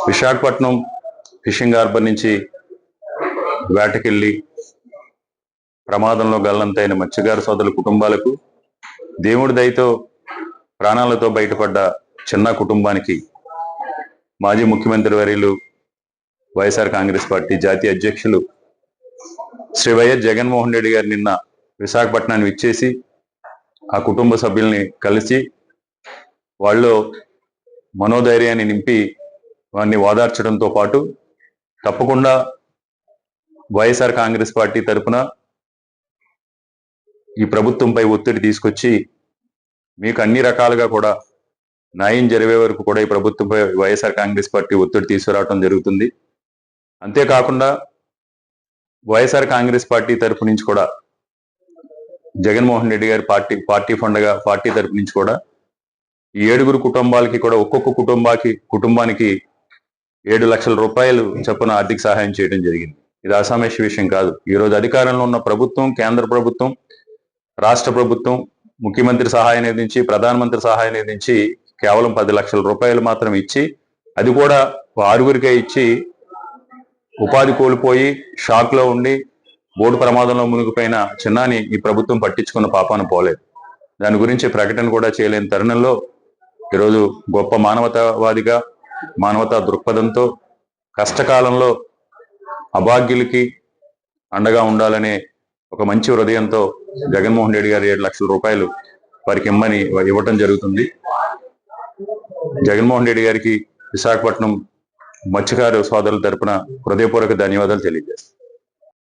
Visakhapatnam fishing harbour నుంచి వేటకెళ్లి ప్రమాదంలో గల్లంతైన మత్స్యకార సోదరుల కుటుంబాలకు, దేవుడి దయతో ప్రాణాలతో బయటపడ్డ చిన్న కుటుంబానికి మాజీ ముఖ్యమంత్రి వర్యులు వైఎస్ఆర్ కాంగ్రెస్ పార్టీ జాతీయ అధ్యక్షులు శ్రీ వైఎస్ జగన్మోహన్ రెడ్డి గారు నిన్న విశాఖపట్నాన్ని విచ్చేసి ఆ కుటుంబ సభ్యుల్ని కలిసి వాళ్ళు మనోధైర్యాన్ని నింపి వారిని ఓదార్చడంతో పాటు తప్పకుండా వైఎస్ఆర్ కాంగ్రెస్ పార్టీ తరఫున ఈ ప్రభుత్వంపై ఒత్తిడి తీసుకొచ్చి మీకు అన్ని రకాలుగా కూడా న్యాయం జరిగే వరకు కూడా ఈ ప్రభుత్వంపై వైఎస్ఆర్ కాంగ్రెస్ పార్టీ ఒత్తిడి తీసుకురావడం జరుగుతుంది. అంతేకాకుండా వైఎస్ఆర్ కాంగ్రెస్ పార్టీ తరఫు నుంచి కూడా జగన్మోహన్ రెడ్డి గారి పార్టీ ఫండ్గా పార్టీ తరఫు నుంచి కూడా ఈ 7 కుటుంబాలకి కూడా ఒక్కొక్క కుటుంబానికి 7 లక్షల రూపాయలు చొప్పున ఆర్థిక సహాయం చేయడం జరిగింది. ఇది అసామేష విషయం కాదు. ఈరోజు అధికారంలో ఉన్న ప్రభుత్వం, కేంద్ర ప్రభుత్వం, రాష్ట్ర ప్రభుత్వం, ముఖ్యమంత్రి సహాయ నిధి నుంచి, ప్రధానమంత్రి సహాయ నిధి నుంచి కేవలం 10 లక్షల రూపాయలు మాత్రం ఇచ్చి, అది కూడా 6గురికే ఇచ్చి ఉపాధి కోల్పోయి షాక్ లో ఉండి బోటు ప్రమాదంలో మునిగిపోయిన చిన్నాని ఈ ప్రభుత్వం పట్టించుకున్న పాపాన పోలేదు. దాని గురించి ప్రకటన కూడా చేయలేని తరుణంలో ఈరోజు గొప్ప మానవతావాదిగా, మానవతా దృక్పథంతో కష్టకాలంలో అభాగ్యులకి అండగా ఉండాలనే ఒక మంచి హృదయంతో జగన్మోహన్ రెడ్డి గారు 7 లక్షల రూపాయలు వారికి ఇవ్వటం జరుగుతుంది. జగన్మోహన్ రెడ్డి గారికి విశాఖపట్నం మత్స్యకారు సోదరుల తరపున హృదయపూర్వక ధన్యవాదాలు తెలియజేస్తాను.